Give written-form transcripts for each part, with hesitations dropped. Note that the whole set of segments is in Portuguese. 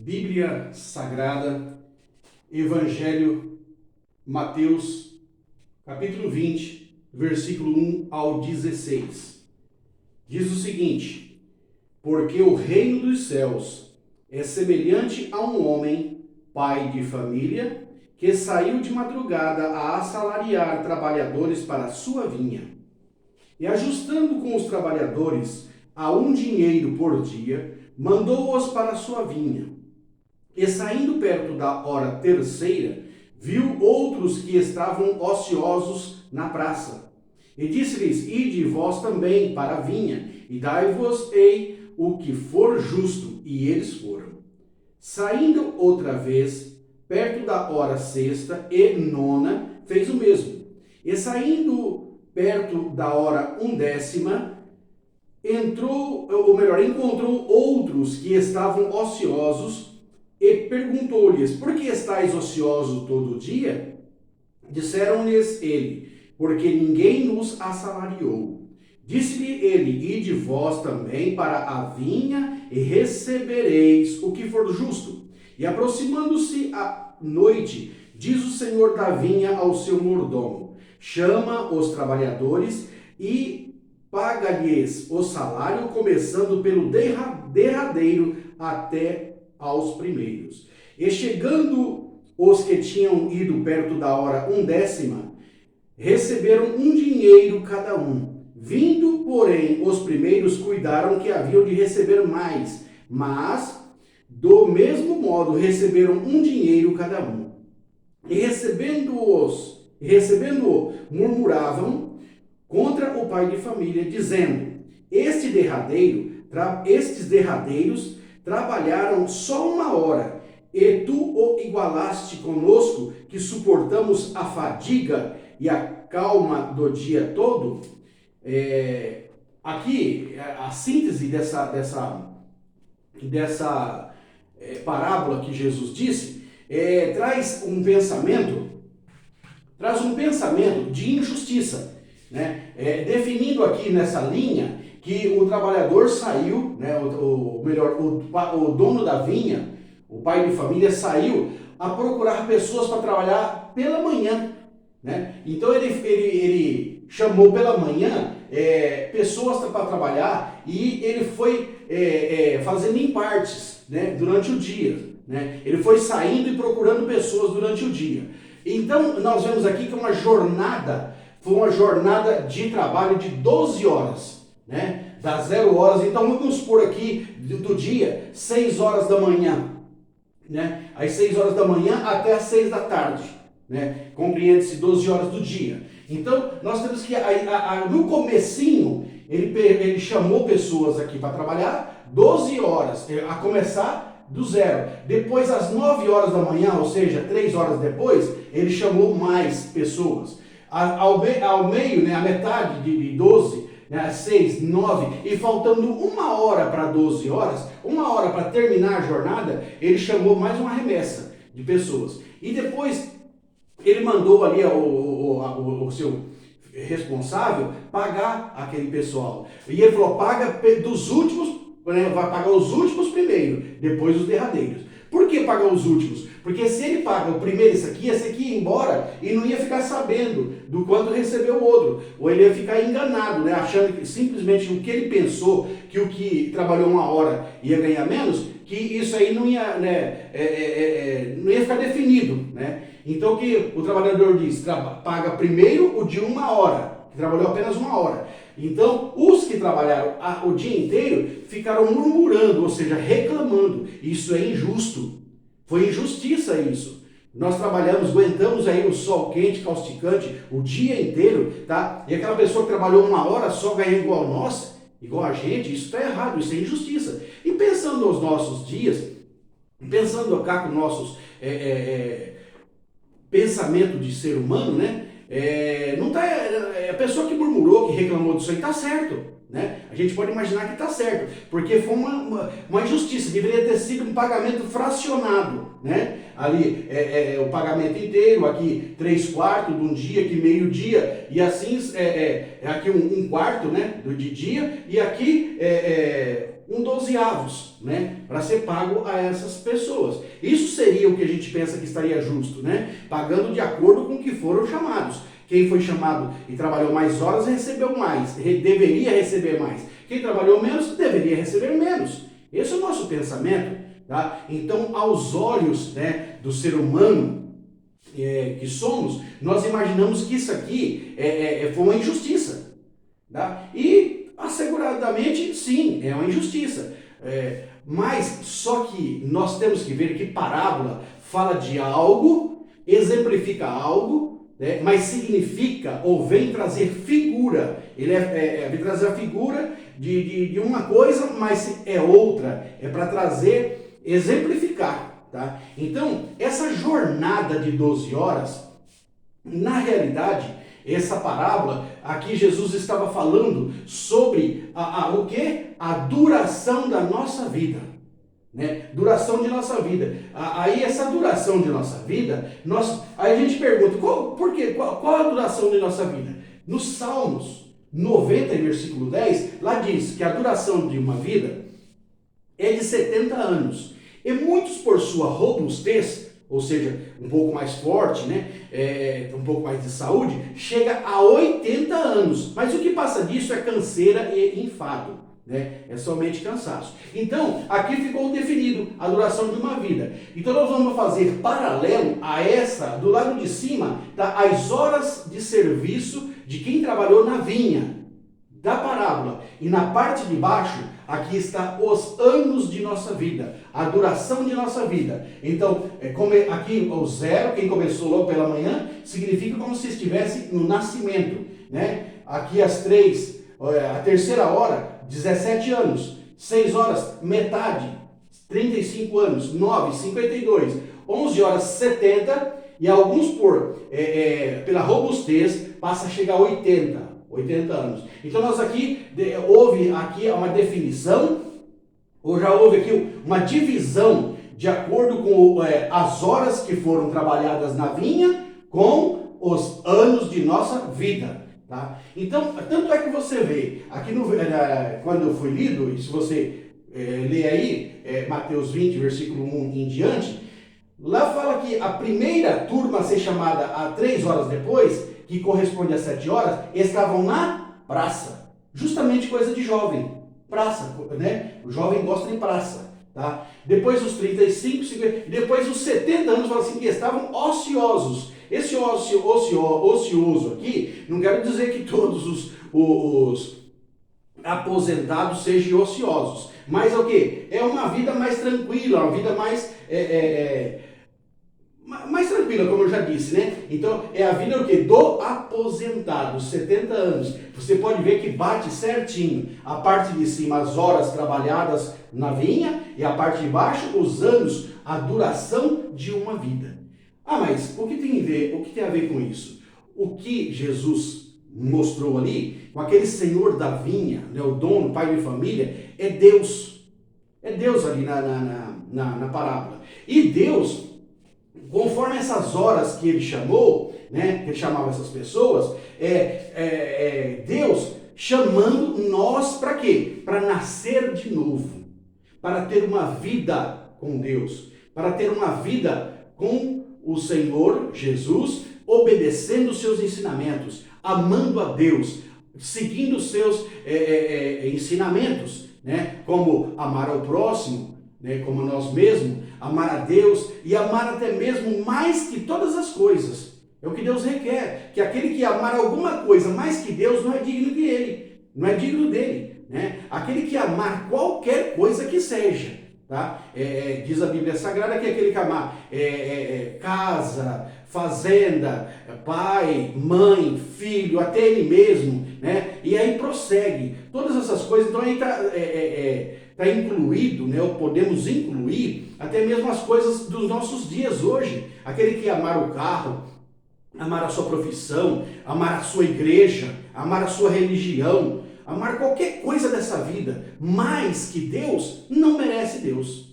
Bíblia Sagrada, Evangelho Mateus, capítulo 20, versículo 1 ao 16. Diz o seguinte: porque o reino dos céus é semelhante a um homem, pai de família, que saiu de madrugada a assalariar trabalhadores para a sua vinha. E ajustando com os trabalhadores a um dinheiro por dia, mandou-os para a sua vinha. E saindo perto da hora terceira, viu outros que estavam ociosos na praça. E disse-lhes: ide vós também para a vinha, e dai-vos-ei o que for justo. E eles foram. Saindo outra vez, perto da hora sexta e nona, fez o mesmo. E saindo perto da hora undécima, encontrou outros que estavam ociosos, e perguntou-lhes: por que estáis ociosos todo dia? Disseram-lhes ele: porque ninguém nos assalariou. Disse-lhe ele: ide vós também para a vinha e recebereis o que for justo. E aproximando-se a noite, diz o senhor da vinha ao seu mordomo: chama os trabalhadores e paga-lhes o salário, começando pelo derradeiro até aos primeiros. E chegando os que tinham ido perto da hora undécima, receberam um dinheiro cada um. Vindo, porém, os primeiros cuidaram que haviam de receber mais, mas, do mesmo modo, receberam um dinheiro cada um. E recebendo-o, murmuravam contra o pai de família, dizendo: estes derradeiros trabalharam só uma hora, e tu o igualaste conosco, que suportamos a fadiga e a calma do dia todo. Aqui, a síntese dessa parábola que Jesus disse, traz um pensamento de injustiça, né? Definindo aqui nessa linha que o trabalhador saiu, né, o dono da vinha, o pai de família, saiu a procurar pessoas para trabalhar pela manhã, né? Então ele chamou pela manhã pessoas para trabalhar, e ele foi fazendo em partes, né, durante o dia, né? Ele foi saindo e procurando pessoas durante o dia. Então nós vemos aqui que foi uma jornada de trabalho de 12 horas. Né? Das 0 horas, então vamos supor aqui do dia, 6 horas da manhã, né? Às 6 horas da manhã até às 6 da tarde, né? Compreende-se 12 horas do dia. Então nós temos que, no comecinho, ele chamou pessoas aqui para trabalhar 12 horas, a começar do zero. Depois às 9 horas da manhã, ou seja, 3 horas depois, ele chamou mais pessoas. Ao meio, né, a metade de 12, 6, 9, e faltando 1 hora para 12 horas, 1 hora para terminar a jornada, ele chamou mais uma remessa de pessoas. E depois ele mandou ali o seu responsável pagar aquele pessoal. E ele falou: paga dos últimos, né, vai pagar os últimos primeiro, depois os derradeiros. Por que pagar os últimos? Porque se ele paga o primeiro, esse aqui ia embora e não ia ficar sabendo do quanto recebeu o outro. Ou ele ia ficar enganado, né? Achando que simplesmente o que ele pensou, que o que trabalhou 1 hora ia ganhar menos, que isso aí não ia, né, não ia ficar definido, né? Então o que o trabalhador diz? Paga primeiro o de 1 hora, que trabalhou apenas 1 hora. Então, os que trabalharam o dia inteiro ficaram murmurando, ou seja, reclamando. Isso é injusto. Foi injustiça isso. Nós trabalhamos, aguentamos aí o sol quente, causticante, o dia inteiro, tá? E aquela pessoa que trabalhou 1 hora só ganha igual nós, igual a gente, isso está errado, isso é injustiça. E pensando nos nossos dias, pensando cá com nossos pensamento de ser humano, né? Não tá, a pessoa que murmurou, que reclamou disso aí, tá certo. né? A gente pode imaginar que está certo, porque foi uma injustiça, deveria ter sido um pagamento fracionado, né? Ali o pagamento inteiro, aqui 3/4 de um dia, aqui meio-dia, e assim aqui um quarto, né, de dia, e aqui um 12avos, né, para ser pago a essas pessoas. Isso seria o que a gente pensa que estaria justo, né? Pagando de acordo com o que foram chamados. Quem foi chamado e trabalhou mais horas recebeu mais, deveria receber mais. Quem trabalhou menos deveria receber menos. Esse é o nosso pensamento, tá? Então, aos olhos, né, do ser humano que somos, nós imaginamos que isso aqui foi uma injustiça, tá? E asseguradamente, sim, é uma injustiça. Mas só que nós temos que ver que parábola fala de algo, exemplifica algo, né, mas significa ou vem trazer figura. Ele vem trazer a figura de uma coisa, mas é outra. É para trazer, exemplificar. Tá? Então, essa jornada de 12 horas, na realidade, essa parábola, aqui Jesus estava falando sobre o quê? A duração da nossa vida. Né? Duração de nossa vida. Aí essa duração de nossa vida, aí a gente pergunta, por quê? Qual a duração de nossa vida? Nos Salmos 90, versículo 10, lá diz que a duração de uma vida é de 70 anos. E muitos, por sua robustez, ou seja, um pouco mais forte, né? Um pouco mais de saúde, chega a 80 anos. Mas o que passa disso é canseira e enfado. Né? É somente cansaço. Então, aqui ficou definido a duração de uma vida. Então, nós vamos fazer paralelo a essa, do lado de cima, tá? As horas de serviço de quem trabalhou na vinha, da parábola. E na parte de baixo, aqui está os anos de nossa vida, a duração de nossa vida. Então, aqui o 0, quem começou logo pela manhã, significa como se estivesse no nascimento. Né? Aqui às 3, a terceira hora, 17 anos, 6 horas, metade, 35 anos, 9, 52, 11 horas, 70, e alguns pela robustez, passa a chegar a 80 anos. Então nós houve aqui uma definição, ou já houve aqui uma divisão de acordo com as horas que foram trabalhadas na vinha com os anos de nossa vida. Tá? Então, tanto é que você vê, aqui quando foi lido, e se você ler aí, Mateus 20, versículo 1 em diante, lá fala que a primeira turma a ser chamada a 3 horas depois, que corresponde a 7 horas, estavam na praça. Justamente coisa de jovem. Praça, né? O jovem gosta de praça. Tá? Depois os 35, 50, depois os 70 anos, fala assim, que estavam ociosos. Esse ocioso aqui, não quero dizer que todos os aposentados sejam ociosos, mas é o quê? É uma vida mais tranquila, uma vida mais tranquila, como eu já disse, né? Então, é a vida o quê? Do aposentado, 70 anos. Você pode ver que bate certinho a parte de cima, as horas trabalhadas na vinha, e a parte de baixo, os anos, a duração de uma vida. Mas o que tem a ver com isso? O que Jesus mostrou ali, com aquele senhor da vinha, né, o dono, pai de família, é Deus. É Deus ali na parábola. E Deus, conforme essas horas que ele chamou, né, que ele chamava essas pessoas, Deus chamando nós para quê? Para nascer de novo. Para ter uma vida com Deus. Para ter uma vida com o Senhor Jesus, obedecendo os seus ensinamentos, amando a Deus, seguindo os seus ensinamentos, né? Como amar ao próximo, né? Como a nós mesmos, amar a Deus e amar até mesmo mais que todas as coisas. É o que Deus requer, que aquele que amar alguma coisa mais que Deus não é digno de ele, não é digno dele, né? Aquele que amar qualquer coisa que seja. Tá? Diz a Bíblia Sagrada que aquele que amar casa, fazenda, pai, mãe, filho, até ele mesmo, né? E aí prossegue. Todas essas coisas, então aí está incluído, né? Ou podemos incluir até mesmo as coisas dos nossos dias hoje. Aquele que amar o carro, amar a sua profissão, amar a sua igreja, amar a sua religião, amar qualquer coisa dessa vida mais que Deus, não merece Deus.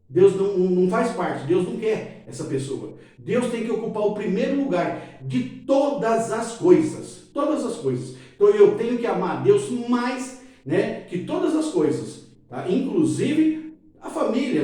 Deus não faz parte, Deus não quer essa pessoa. Deus tem que ocupar o primeiro lugar de todas as coisas. Todas as coisas. Então eu tenho que amar Deus mais, né, que todas as coisas. Tá? Inclusive a família,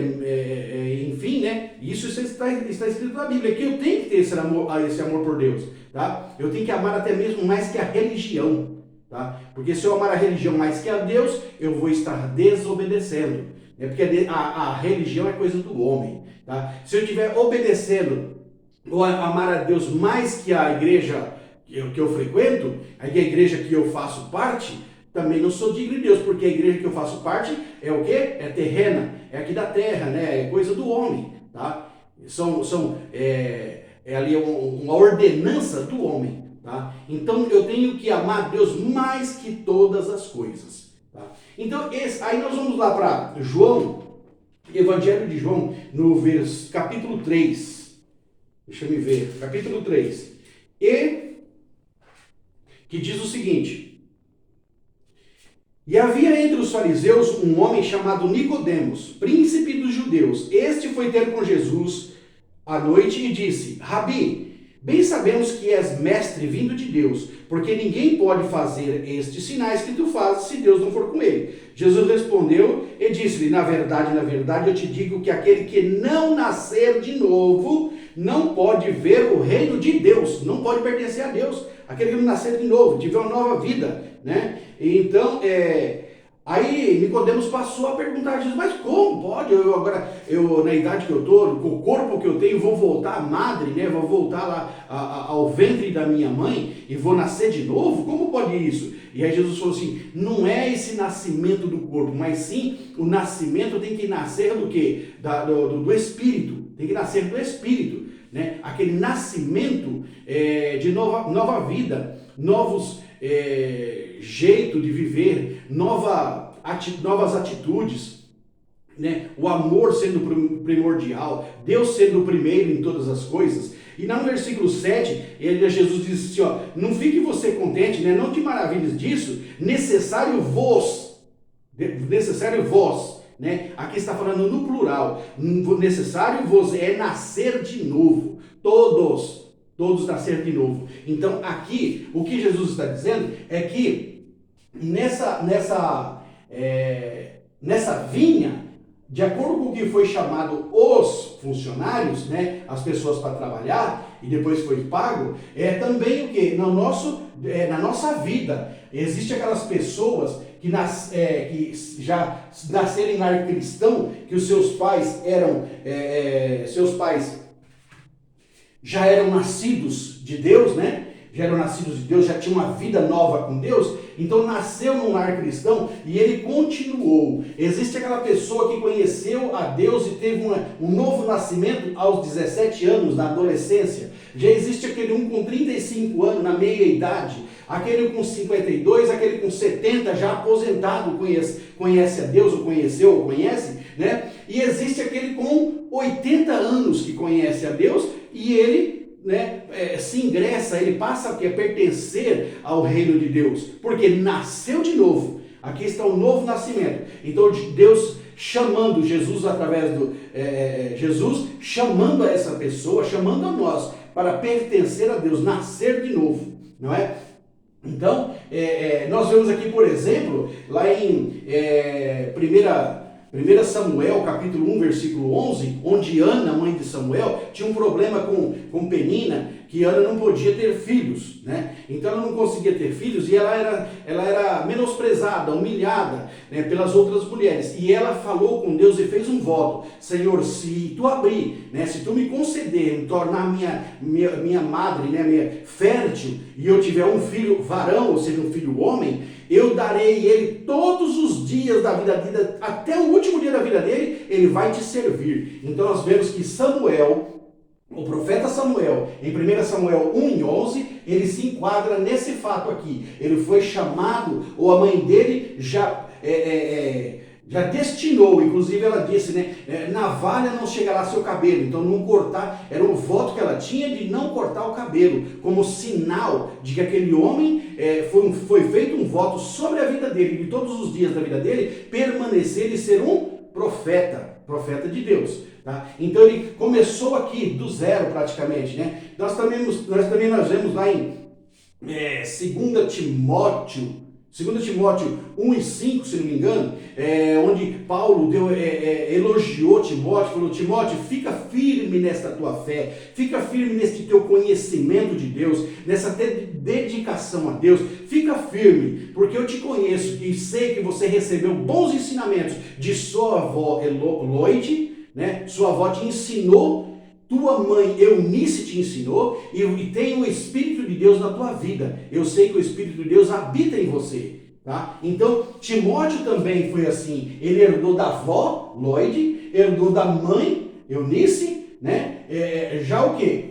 enfim, né? Isso está escrito na Bíblia, que eu tenho que ter esse amor por Deus. Tá? Eu tenho que amar até mesmo mais que a religião. Tá? Porque se eu amar a religião mais que a Deus, eu vou estar desobedecendo. Porque a religião é coisa do homem. Tá? Se eu estiver obedecendo ou amar a Deus mais que a igreja que eu frequento, a igreja que eu faço parte, também não sou digno de Deus, porque a igreja que eu faço parte é o quê? É terrena, é aqui da terra, né? É coisa do homem. Tá? É ali uma ordenança do homem. Tá? Então eu tenho que amar Deus mais que todas as coisas. Tá? Então aí nós vamos lá para João, Evangelho de João, no capítulo 3. Deixa eu me ver, capítulo 3. E que diz o seguinte: E havia entre os fariseus um homem chamado Nicodemos, príncipe dos judeus. Este foi ter com Jesus à noite e disse: Rabi, bem sabemos que és mestre vindo de Deus, porque ninguém pode fazer estes sinais que tu fazes se Deus não for com ele. Jesus respondeu e disse-lhe: na verdade, eu te digo que aquele que não nascer de novo não pode ver o reino de Deus, não pode pertencer a Deus. Aquele que não nascer de novo, tiver uma nova vida, né? Então, aí Nicodemos passou a perguntar a Jesus: mas como pode? Eu na idade que eu estou, com o corpo que eu tenho, vou voltar à madre, né? Vou voltar lá ao ventre da minha mãe e vou nascer de novo? Como pode isso? E aí Jesus falou assim: não é esse nascimento do corpo, mas sim o nascimento tem que nascer do quê? Do Espírito, tem que nascer do Espírito, né? Aquele nascimento de nova vida, novos jeito de viver, novas atitudes, né? O amor sendo primordial, Deus sendo o primeiro em todas as coisas. E no versículo 7, Jesus diz assim, ó: não fique você contente, né? Não te maravilhes disso, necessário vós, né? Aqui está falando no plural, necessário vos é nascer de novo, todos nascer de novo. Então aqui, o que Jesus está dizendo é que nessa vinha, de acordo com o que foi chamado os funcionários, né, as pessoas para trabalhar, e depois foi pago, também o que? Na nossa vida, existem aquelas pessoas que já nasceram em lar cristão, que os seus pais já eram nascidos de Deus, né? Já eram nascidos de Deus, já tinham uma vida nova com Deus, então nasceu num lar cristão e ele continuou. Existe aquela pessoa que conheceu a Deus e teve um novo nascimento aos 17 anos, na adolescência. Já existe aquele com 35 anos, na meia-idade, aquele com 52, aquele com 70, já aposentado, conhece a Deus, ou conheceu, ou conhece, né? E existe aquele com 80 anos que conhece a Deus e ele, né, se ingressa, ele passa a pertencer ao reino de Deus, porque nasceu de novo. Aqui está o novo nascimento. Então Deus chamando Jesus através Jesus chamando a essa pessoa, chamando a nós para pertencer a Deus, nascer de novo, não é? Então, nós vemos aqui, por exemplo, lá em 1 Samuel, capítulo 1, versículo 11, onde Ana, mãe de Samuel, tinha um problema com Penina, que Ana não podia ter filhos, né? Então ela não conseguia ter filhos e ela era menosprezada, humilhada, né, pelas outras mulheres. E ela falou com Deus e fez um voto: Senhor, se tu abrir, né, se tu me conceder, me tornar minha madre, né, minha fértil, e eu tiver um filho varão, ou seja, um filho homem, eu darei ele todos os dias da vida dele, até o último dia da vida dele, ele vai te servir. Então nós vemos que Samuel, o profeta Samuel, em 1 Samuel 1:11, ele se enquadra nesse fato aqui. Ele foi chamado, ou a mãe dele já destinou, inclusive ela disse, né, navalha não chegará ao seu cabelo, então não cortar, era um voto que ela tinha de não cortar o cabelo, como sinal de que aquele homem foi feito um voto sobre a vida dele, de todos os dias da vida dele, permanecer e ser um profeta de Deus. Tá? Então ele começou aqui do zero praticamente, né? Nós também vemos lá em 2 Timóteo 1 e 5, se não me engano, onde Paulo elogiou Timóteo, falou: Timóteo, fica firme nesta tua fé, fica firme neste teu conhecimento de Deus, nessa dedicação a Deus, fica firme, porque eu te conheço e sei que você recebeu bons ensinamentos de sua avó Eloide, né? Sua avó te ensinou, tua mãe Eunice te ensinou, e tem o Espírito de Deus na tua vida. Eu sei que o Espírito de Deus habita em você. Tá? Então, Timóteo também foi assim. Ele herdou da avó, Lloyd, herdou da mãe, Eunice, né? Já o quê?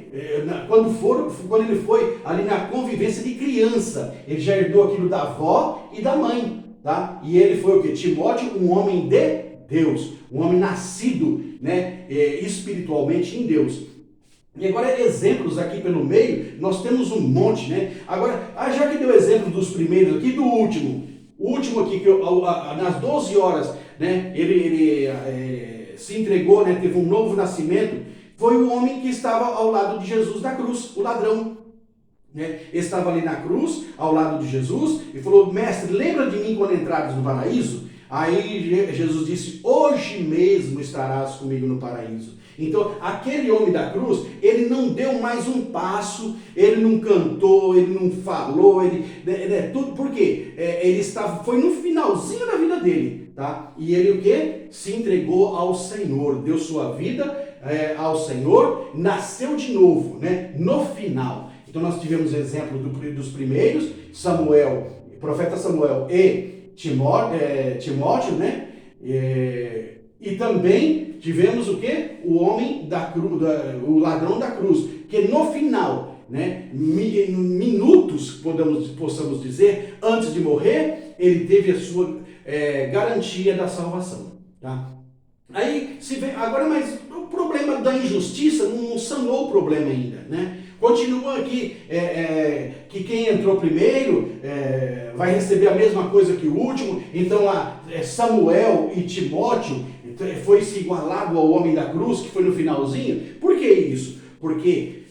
Quando ele foi ali na convivência de criança, ele já herdou aquilo da avó e da mãe. Tá? E ele foi o quê? Timóteo, um homem de Deus, um homem nascido, né, espiritualmente em Deus. E agora, exemplos aqui pelo meio, nós temos um monte, né? Agora, já que deu exemplo dos primeiros aqui, do último. O último aqui, que nas 12 horas, né, ele se entregou, né, teve um novo nascimento, foi o homem que estava ao lado de Jesus na cruz, o ladrão. Né? Estava ali na cruz, ao lado de Jesus, e falou: mestre, lembra de mim quando entrares no paraíso? Aí Jesus disse: hoje mesmo estarás comigo no paraíso. Então, aquele homem da cruz, ele não deu mais um passo, ele não cantou, ele não falou, tudo, por quê? Foi no finalzinho da vida dele, tá? E ele o quê? Se entregou ao Senhor, deu sua vida ao Senhor, nasceu de novo, né? No final. Então, nós tivemos exemplo dos primeiros, profeta Samuel e Timóteo, né? E também tivemos o quê? O homem da cruz, o ladrão da cruz, que no final, né, minutos, possamos dizer, antes de morrer, ele teve a sua garantia da salvação. Tá? Aí, agora, mas o problema da injustiça não sanou o problema ainda, né? Continua aqui, que quem entrou primeiro vai receber a mesma coisa que o último. Então lá, Samuel e Timóteo foi se igualado ao homem da cruz, que foi no finalzinho. Por que isso? Porque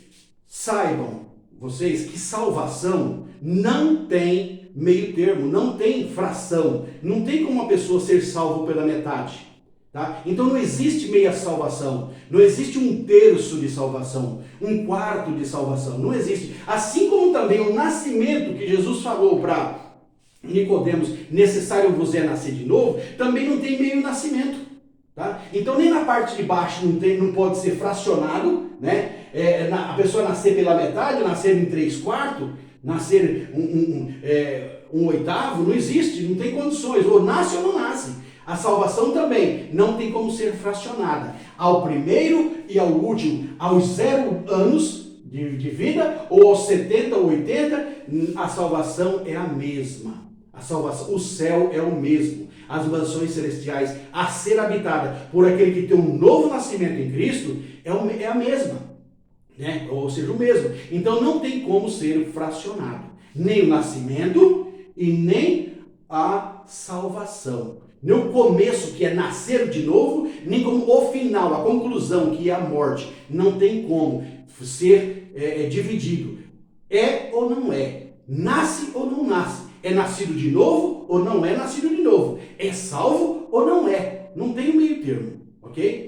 saibam vocês que salvação não tem meio termo, não tem fração. Não tem como uma pessoa ser salva pela metade. Tá? Então não existe meia salvação, não existe um terço de salvação, um quarto de salvação, não existe. Assim como também o nascimento que Jesus falou para Nicodemos, necessário vos é nascer de novo, também não tem meio nascimento. Tá? Então nem na parte de baixo não pode ser fracionado, né? A pessoa nascer pela metade, nascer em 3/4, nascer um oitavo, não existe, não tem condições, ou nasce ou não nasce. A salvação também não tem como ser fracionada. Ao primeiro e ao último, aos 0 anos de vida, ou aos 70 ou 80, a salvação é a mesma. O céu é o mesmo. As mansões celestiais a ser habitada por aquele que tem um novo nascimento em Cristo é a mesma. Né? Ou seja, o mesmo. Então não tem como ser fracionado. Nem o nascimento e nem a salvação. Nem o começo, que é nascer de novo, nem como o final, a conclusão, que é a morte. Não tem como ser dividido. É ou não é? Nasce ou não nasce? É nascido de novo ou não é nascido de novo? É salvo ou não é? Não tem um meio termo, ok?